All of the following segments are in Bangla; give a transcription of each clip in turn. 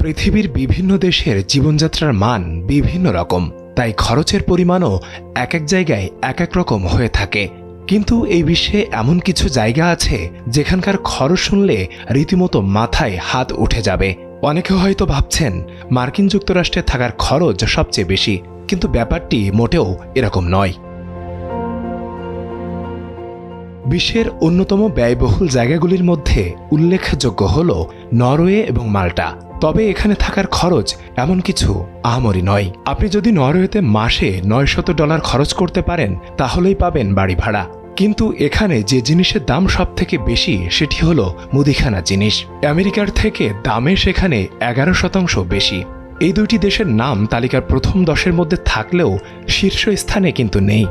পৃথিবীর বিভিন্ন দেশের জীবনযাত্রার মান বিভিন্ন রকম, তাই খরচের পরিমাণও এক এক জায়গায় এক এক রকম হয়ে থাকে। কিন্তু এই বিশ্বে এমন কিছু জায়গা আছে যেখানকার খরচ শুনলে রীতিমতো মাথায় হাত উঠে যাবে। অনেকে হয়তো ভাবছেন মার্কিন যুক্তরাষ্ট্রে থাকার খরচ সবচেয়ে বেশি, কিন্তু ব্যাপারটি মোটেও এরকম নয়। বিশ্বের অন্যতম ব্যয়বহুল জায়গাগুলির মধ্যে উল্লেখযোগ্য হল নরওয়ে এবং মাল্টা। তবে এখানে থাকার খরচ এমন কিছু আহামরি নয়। আপনি যদি নরওয়েতে মাসে $900 খরচ করতে পারেন তাহলেই পাবেন বাড়ি ভাড়া। কিন্তু এখানে যে জিনিসের দাম সব থেকে বেশি সেটি হলো মুদিখানা জিনিস। আমেরিকার থেকে দামে সেখানে 11% বেশি। এই দুইটি দেশের নাম তালিকার প্রথম 10-এর মধ্যে থাকলেও শীর্ষস্থানে কিন্তু নেই।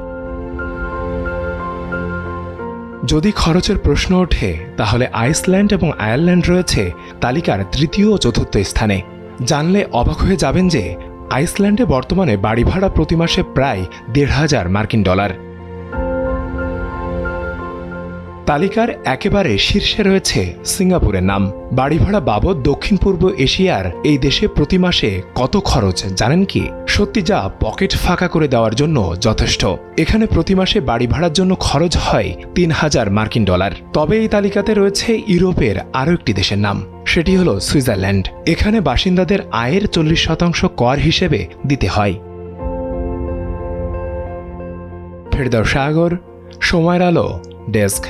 যদি খরচের প্রশ্ন ওঠে তাহলে আইসল্যান্ড এবং আয়ারল্যান্ড রয়েছে তালিকার তৃতীয় ও চতুর্থ স্থানে। জানলে অবাক হয়ে যাবেন যে আইসল্যান্ডে বর্তমানে বাড়ি ভাড়া প্রতি মাসে প্রায় $1,500। তালিকার একেবারে শীর্ষে রয়েছে সিঙ্গাপুরের নাম। বাড়ি ভাড়া বাবদ দক্ষিণ পূর্ব এশিয়ার এই দেশে প্রতি মাসে কত খরচ জানেন কি? সত্যি যা পকেট ফাঁকা করে দেওয়ার জন্য যথেষ্ট। এখানে প্রতি মাসে বাড়ি ভাড়ার জন্য খরচ হয় $3,000। তবে এই তালিকাতে রয়েছে ইউরোপের আরও একটি দেশের নাম, সেটি হলো সুইজারল্যান্ড। এখানে বাসিন্দাদের আয়ের 40% কর হিসেবে দিতে হয়। ফেরদৌস সাগর, সময়ের আলো ডেস্ক।